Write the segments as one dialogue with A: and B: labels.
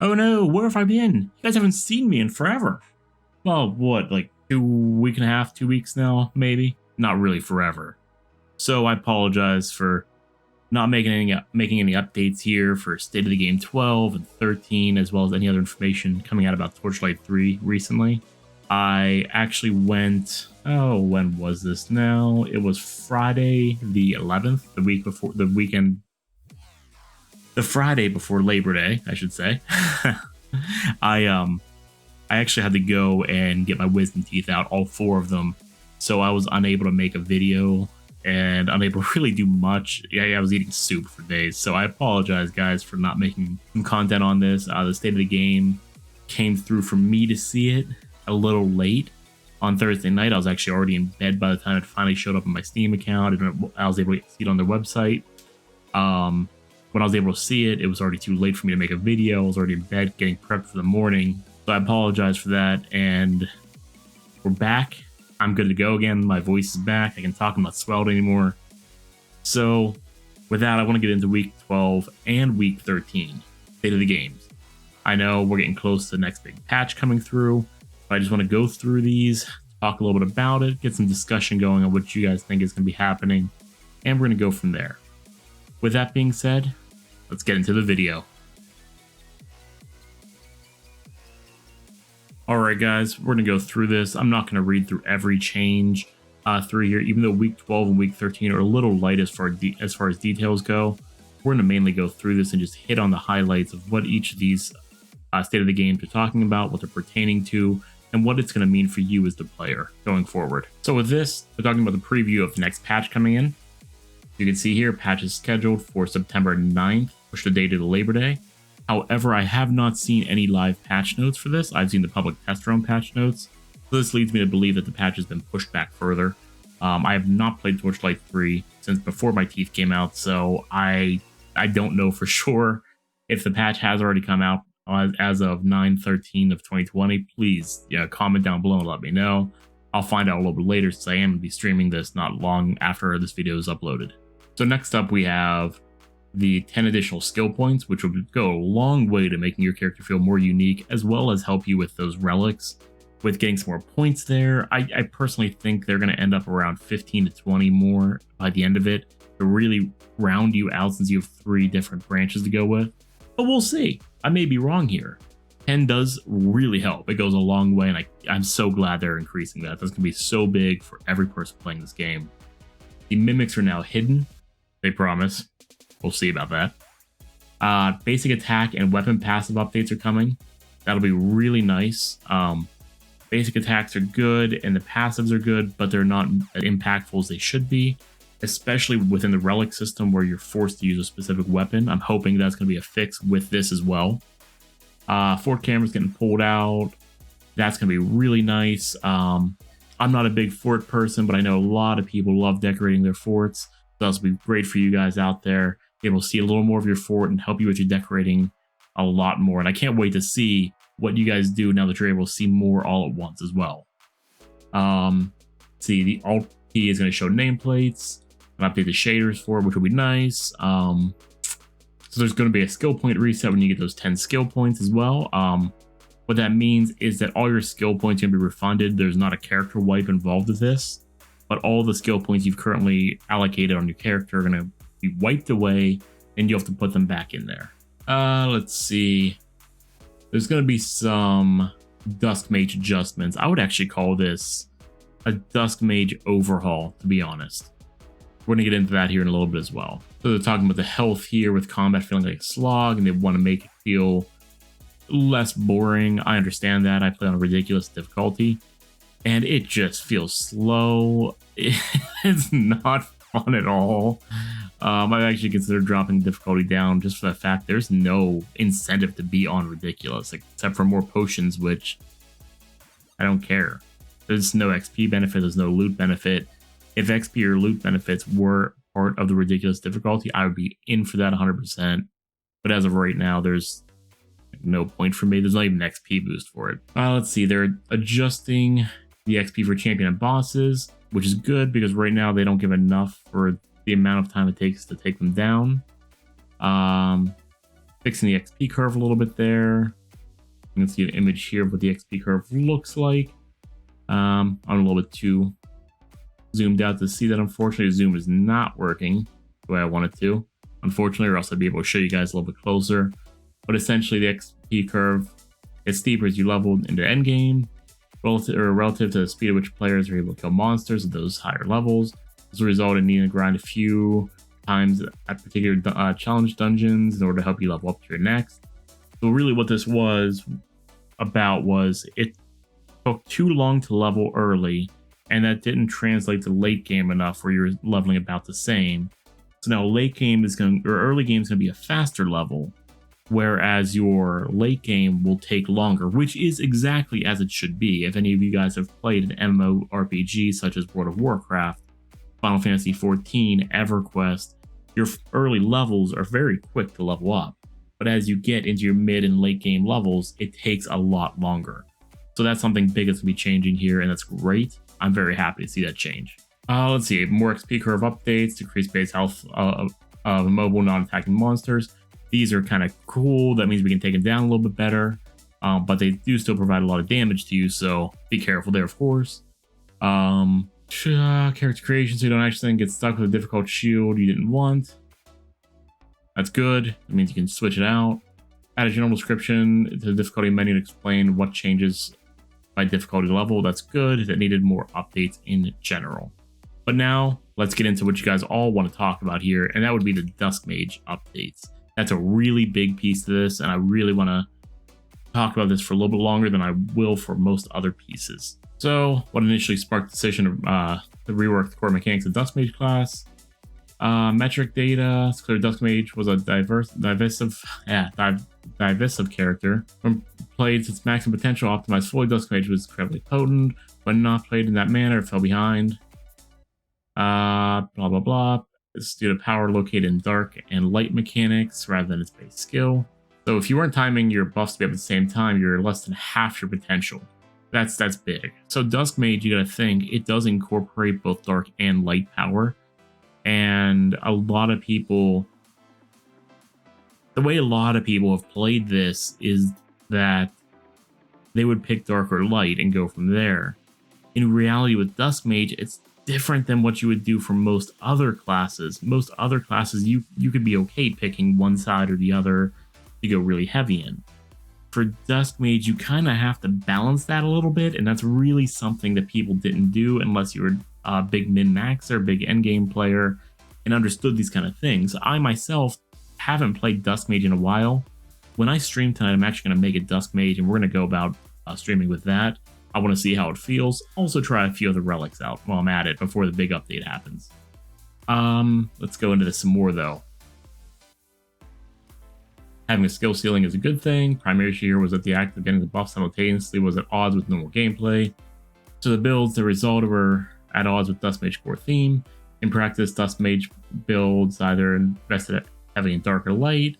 A: Oh no, where have I been? You guys haven't seen me in forever. Well, what, like 2.5 weeks, 2 weeks now, maybe? Not really forever. So I apologize for not making any updates here for State of the Game 12 and 13, as well as any other information coming out about Torchlight 3 recently. I actually went, oh, when was this now? It was Friday the 11th, the Friday before Labor Day, I should say. I actually had to go and get my wisdom teeth out, all 4 of them. So I was unable to make a video and unable to really do much. Yeah, I was eating soup for days. So I apologize, guys, for not making some content on this. The State of the Game came through for me to see it a little late on Thursday night. I was actually already in bed by the time it finally showed up on my Steam account, and I was able to see it on their website. When I was able to see it, it was already too late for me to make a video. I was already in bed getting prepped for the morning. So I apologize for that, and we're back. I'm good to go again. My voice is back. I can talk. I'm not swelled anymore. So with that, I want to get into week 12 and week 13, State of the Games. I know we're getting close to the next big patch coming through, but I just want to go through these, talk a little bit about it, get some discussion going on what you guys think is going to be happening, and we're going to go from there. With that being said, let's get into the video. Alright guys, we're going to go through this. I'm not going to read through every change through here, even though week 12 and week 13 are a little light as far as details go. We're going to mainly go through this and just hit on the highlights of what each of these State of the Games are talking about, what they're pertaining to, and what it's going to mean for you as the player going forward. So with this, we're talking about the preview of the next patch coming in. You can see here, patch is scheduled for September 9th, push the date to the Labor Day. However, I have not seen any live patch notes for this. I've seen the public test run patch notes. So this leads me to believe that the patch has been pushed back further. I have not played Torchlight 3 since before my teeth came out, so I don't know for sure if the patch has already come out as of 9/13 of 2020. Please comment down below and let me know. I'll find out a little bit later since I am going to be streaming this not long after this video is uploaded. So next up we have the 10 additional skill points, which will go a long way to making your character feel more unique, as well as help you with those relics, with getting some more points there. I personally think they're going to end up around 15 to 20 more by the end of it to really round you out, since you have 3 different branches to go with. But we'll see. I may be wrong here. 10 does really help. It goes a long way, and I'm so glad they're increasing that. That's going to be so big for every person playing this game. The mimics are now hidden. They promise. We'll see about that. Basic attack and weapon passive updates are coming. That'll be really nice. Basic attacks are good and the passives are good, but they're not as impactful as they should be, especially within the relic system where you're forced to use a specific weapon. I'm hoping that's going to be a fix with this as well. Fort cameras getting pulled out. That's going to be really nice. I'm not a big fort person, but I know a lot of people love decorating their forts. So this will be great for you guys out there. Be able to see a little more of your fort and help you with your decorating a lot more. And I can't wait to see what you guys do now that you're able to see more all at once as well. See, the Alt key is going to show nameplates and update the shaders for it, which will be nice. So there's going to be a skill point reset when you get those 10 skill points as well. What that means is that all your skill points are going to be refunded. There's not a character wipe involved with this, but all the skill points you've currently allocated on your character are going to be wiped away, and you have to put them back in there. Let's see. There's going to be some Dusk Mage adjustments. I would actually call this a Dusk Mage overhaul, to be honest. We're going to get into that here in a little bit as well. So they're talking about the health here with combat feeling like a slog, and they want to make it feel less boring. I understand that. I play on a ridiculous difficulty, and it just feels slow. It's not fun at all. I actually considered dropping the difficulty down just for the fact there's no incentive to be on ridiculous, except for more potions, which I don't care. There's no XP benefit, there's no loot benefit. If XP or loot benefits were part of the ridiculous difficulty, I would be in for that 100%. But as of right now, there's no point for me. There's not even an XP boost for it. Let's see, they're adjusting the XP for champion and bosses, which is good because right now they don't give enough for the amount of time it takes to take them down. fixing the XP curve a little bit there. You can see an image here of what the XP curve looks like. I'm a little bit too zoomed out to see that. Unfortunately, zoom is not working the way I want it to. Unfortunately, or else I'd be able to show you guys a little bit closer. But essentially, the XP curve gets steeper as you level into endgame, relative to the speed at which players are able to kill monsters at those higher levels. This will result in needing to grind a few times at particular challenge dungeons in order to help you level up to your next. So really what this was about was it took too long to level early, and that didn't translate to late game enough where you're leveling about the same. So now late game is going to, or early game is going to be a faster level, whereas your late game will take longer, which is exactly as it should be. If any of you guys have played an MMORPG such as World of Warcraft, Final Fantasy XIV, EverQuest, your early levels are very quick to level up. But as you get into your mid and late game levels, it takes a lot longer. So that's something big that's going to be changing here, and that's great. I'm very happy to see that change. Let's see, more XP curve updates, decrease base health of mobile non-attacking monsters. These are kind of cool. That means we can take them down a little bit better, but they do still provide a lot of damage to you, so be careful there, of course. Character creation, so you don't actually get stuck with a difficult shield you didn't want. That's good. That means you can switch it out. Add a general description to the difficulty menu to explain what changes by difficulty level. That's good. That needed more updates in general. But now let's get into what you guys all want to talk about here, and that would be the Dusk Mage updates. That's a really big piece to this, and I really want to talk about this for a little bit longer than I will for most other pieces. So what initially sparked the decision to rework the core mechanics of Dusk Mage class? Metric data. It's clear Dusk Mage was a divisive character. When played to its maximum potential, optimized fully, Dusk Mage was incredibly potent. When not played in that manner, it fell behind. Blah blah blah. It's due to power located in dark and light mechanics rather than its base skill. So if you weren't timing your buffs to be up at the same time, you're less than half your potential. That's big. So Dusk Mage, you gotta think, it does incorporate both dark and light power. And a lot of people, the way a lot of people have played this is that they would pick dark or light and go from there. In reality, with Dusk Mage, it's different than what you would do for most other classes. Most other classes, you could be okay picking one side or the other to go really heavy in. For Dusk Mage, you kind of have to balance that a little bit, and that's really something that people didn't do unless you were a big min-maxer, big endgame player, and understood these kind of things. I myself haven't played Dusk Mage in a while. When I stream tonight, I'm actually going to make a Dusk Mage, and we're going to go about streaming with that. I want to see how it feels. Also try a few other relics out while I'm at it before the big update happens. Let's go into this some more, though. Having a skill ceiling is a good thing. Primary issue here was that the act of getting the buff simultaneously was at odds with normal gameplay. So the builds that resulted were at odds with Dusk Mage core theme. In practice, Dusk Mage builds either invested heavily in dark or light,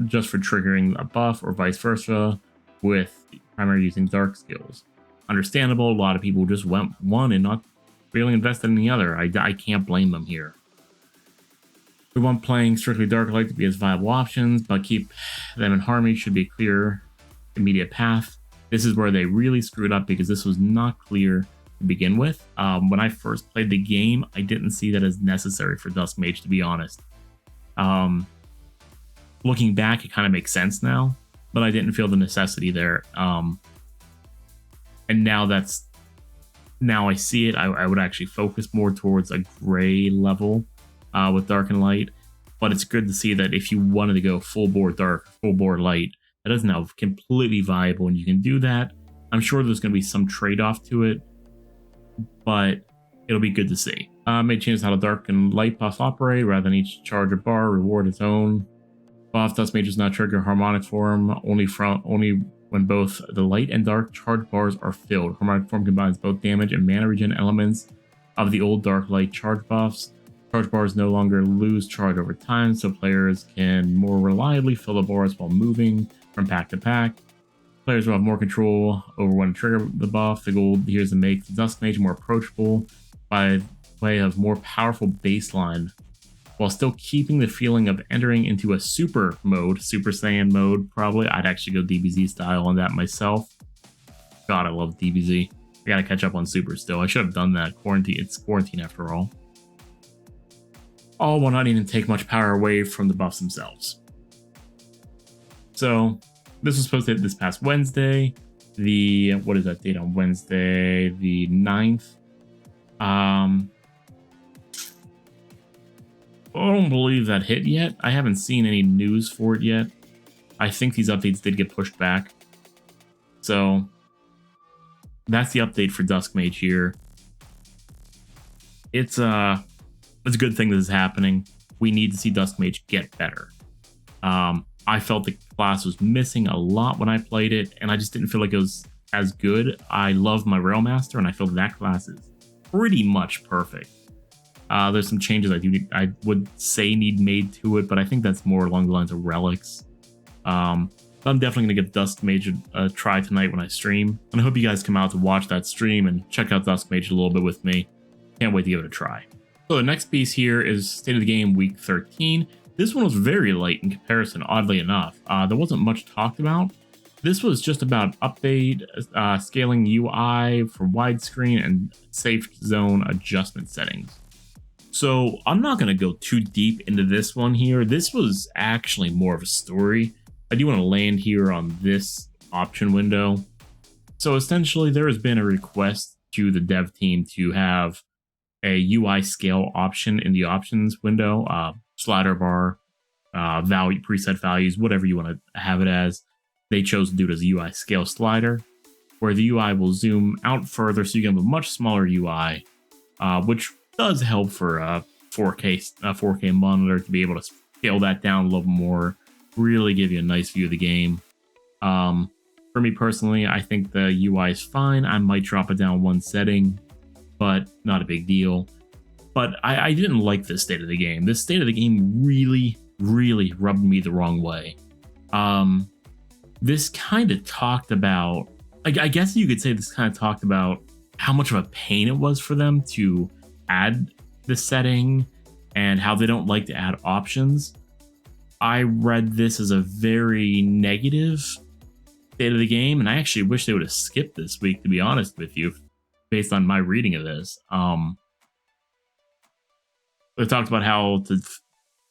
A: just for triggering a buff, or vice versa, with primary using dark skills. Understandable, a lot of people just went one and not really invested in the other. I can't blame them here. We want playing strictly dark or light to be as viable options, but keep them in harmony should be a clear, immediate path. This is where they really screwed up because this was not clear to begin with. When I first played the game, I didn't see that as necessary for Dusk Mage, to be honest. Looking back, it kind of makes sense now, but I didn't feel the necessity there. And now I see it. I would actually focus more towards a gray level with dark and light, but it's good to see that if you wanted to go full bore dark, full bore light, that is now completely viable, and you can do that. I'm sure there's going to be some trade-off to it, but it'll be good to see. Made changes how the dark and light buffs operate. Rather than each charge or bar reward its own buff, Dusk Mage does not trigger harmonic form only when both the light and dark charge bars are filled. Harmonic form combines both damage and mana regen elements of the old dark light charge buffs. Charge bars no longer lose charge over time, so players can more reliably fill the bars while moving from pack to pack. Players will have more control over when to trigger the buff. The goal here is to make the Dusk Mage more approachable by way of more powerful baseline while still keeping the feeling of entering into a super mode, Super Saiyan mode. Probably I'd actually go DBZ style on that myself. God, I love DBZ. I gotta catch up on Super still. I should have done that. Quarantine, it's quarantine after all. All while not even take much power away from the buffs themselves. So this was supposed to hit this past Wednesday. What is that date on Wednesday? The 9th. I don't believe that hit yet. I haven't seen any news for it yet. I think these updates did get pushed back. So that's the update for Dusk Mage here. It's a good thing this is happening. We need to see Dusk Mage get better. I felt the class was missing a lot when I played it, and I just didn't feel like it was as good. I love my Railmaster, and I feel that class is pretty much perfect. There's some changes I would say need made to it, but I think that's more along the lines of relics. I'm definitely going to give Dusk Mage a try tonight when I stream, and I hope you guys come out to watch that stream and check out Dusk Mage a little bit with me. Can't wait to give it a try. So the next piece here is State of the Game Week 13. This one was very light in comparison, oddly enough. There wasn't much talked about. This was just about update, scaling UI for widescreen, and safe zone adjustment settings. So I'm not going to go too deep into this one here. This was actually more of a story. I do want to land here on this option window. So essentially there has been a request to the dev team to have a UI scale option in the options window, slider bar, value, preset values, whatever you want to have it as. They chose to do it as a UI scale slider, where the UI will zoom out further so you can have a much smaller UI, which does help for a 4K monitor to be able to scale that down a little more, really give you a nice view of the game. For me personally, I think the UI is fine. I might drop it down one setting, but not a big deal. But I didn't like this state of the game. This state of the game really, really rubbed me the wrong way. This kind of talked about, I guess you could say this kind of talked about how much of a pain it was for them to add the setting and how they don't like to add options. I read this as a very negative state of the game, and I actually wish they would have skipped this week, to be honest with you, based on my reading of this. They talked about how to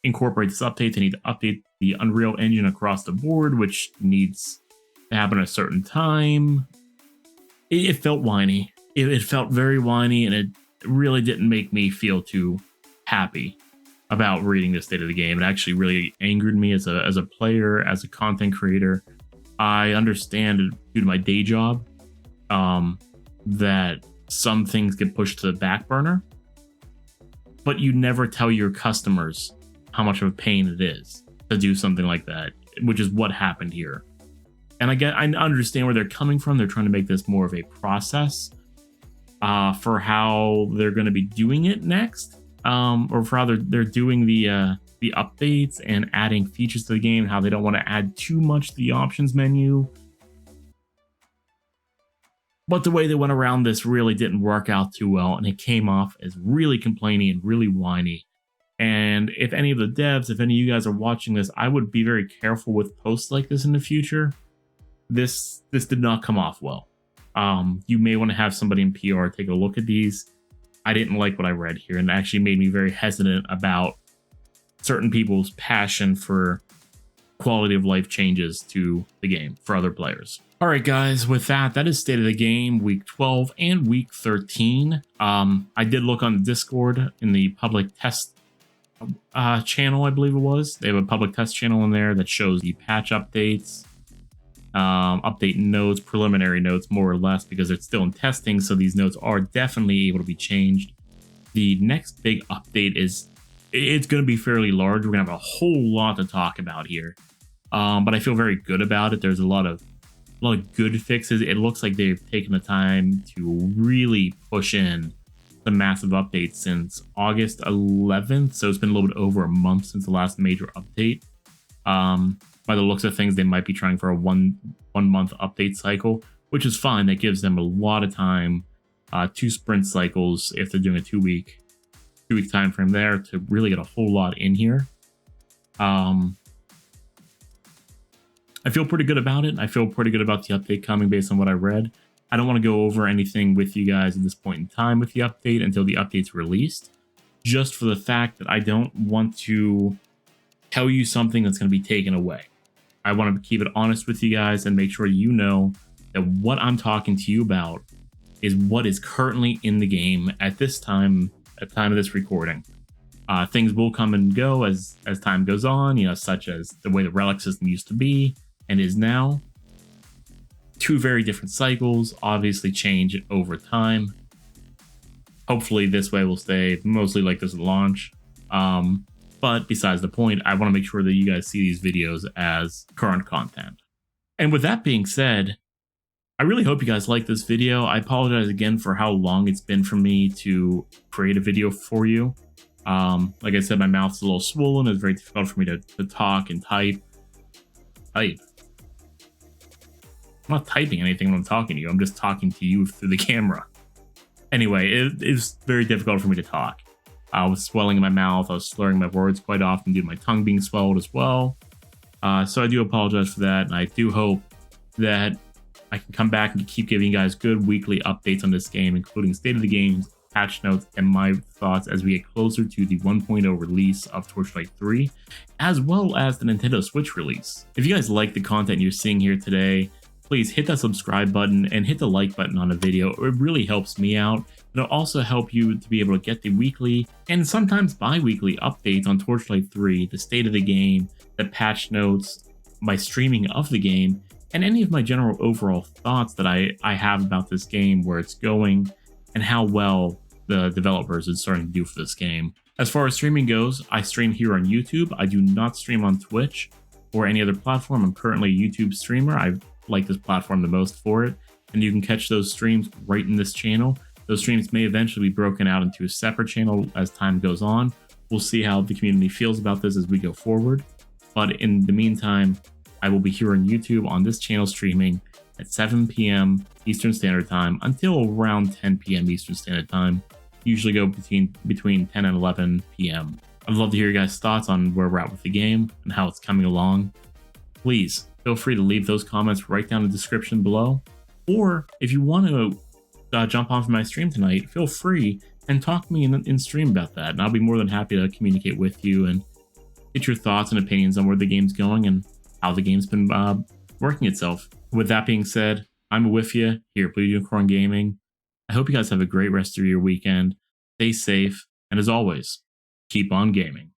A: incorporate this update. They need to update the Unreal Engine across the board, which needs to happen at a certain time. It felt whiny. It felt very whiny, and it really didn't make me feel too happy about reading the state of the game. It actually really angered me as a player, as a content creator. I understand due to my day job that some things get pushed to the back burner, but you never tell your customers how much of a pain it is to do something like that, which is what happened here. And I understand where they're coming from. They're trying to make this more of a process for how they're going to be doing it next, or for how they're doing the updates and adding features to the game, how they don't want to add too much to the options menu. But the way they went around this really didn't work out too well, and it came off as really complaining and really whiny. And if any of the devs, if any of you guys are watching this, I would be very careful with posts like this in the future. This did not come off well. You may want to have somebody in PR take a look at these. I didn't like what I read here, and it actually made me very hesitant about certain people's passion for quality of life changes to the game for other players. All right, guys, with that is State of the Game Week 12 and Week 13. I did look on the Discord in the public test channel, I believe it was. They have a public test channel in there that shows the patch updates, update notes, preliminary notes, more or less, because it's still in testing, so these notes are definitely able to be changed. The next big update it's going to be fairly large. We're going to have a whole lot to talk about here, but I feel very good about it. There's a lot of good fixes. It looks like they've taken the time to really push in the massive updates since August 11th, so it's been a little bit over a month since the last major update. By the looks of things, they might be trying for a one month update cycle, which is fine. That gives them a lot of time, 2 sprint cycles if they're doing a 2-week 2 week time frame there to really get a whole lot in here. I feel pretty good about it. I feel pretty good about the update coming based on what I read. I don't want to go over anything with you guys at this point in time with the update until the update's released, just for the fact that I don't want to tell you something that's going to be taken away. I want to keep it honest with you guys and make sure you know that what I'm talking to you about is what is currently in the game at this time, at the time of this recording. Things will come and go as time goes on, you know, such as the way the relic system used to be and is now. 2 very different cycles, obviously change over time. Hopefully this way will stay mostly like this at launch. But besides the point, I want to make sure that you guys see these videos as current content. And with that being said, I really hope you guys like this video. I apologize again for how long it's been for me to create a video for you. Like I said, my mouth's a little swollen. It's very difficult for me to talk and type. I'm not typing anything when I'm talking to you. I'm just talking to you through the camera. Anyway, it is very difficult for me to talk. I was swelling in my mouth. I was slurring my words quite often due to my tongue being swelled as well. So I do apologize for that. And I do hope that I can come back and keep giving you guys good weekly updates on this game, including state of the game, patch notes, and my thoughts as we get closer to the 1.0 release of Torchlight 3, as well as the Nintendo Switch release. If you guys like the content you're seeing here today, please hit that subscribe button and hit the like button on the video. It really helps me out. It'll also help you to be able to get the weekly and sometimes bi-weekly updates on Torchlight 3, the state of the game, the patch notes, my streaming of the game, and any of my general overall thoughts that I have about this game, where it's going, and how well the developers are starting to do for this game. As far as streaming goes, I stream here on YouTube. I do not stream on Twitch or any other platform. I'm currently a YouTube streamer. I like this platform the most for it, and you can catch those streams right in this channel. Those streams may eventually be broken out into a separate channel as time goes on. We'll see how the community feels about this as we go forward. But in the meantime, I will be here on YouTube on this channel streaming at 7 p.m. Eastern Standard Time until around 10 p.m. Eastern Standard Time. Usually go between 10 and 11 p.m. I'd love to hear your guys' thoughts on where we're at with the game and how it's coming along. Please feel free to leave those comments right down in the description below. Or if you want to jump on for my stream tonight, feel free and talk to me in stream about that. And I'll be more than happy to communicate with you and get your thoughts and opinions on where the game's going and how the game's been working itself. With that being said, I'm with you here at Blue Unicorn Gaming. I hope you guys have a great rest of your weekend. Stay safe, and as always, keep on gaming.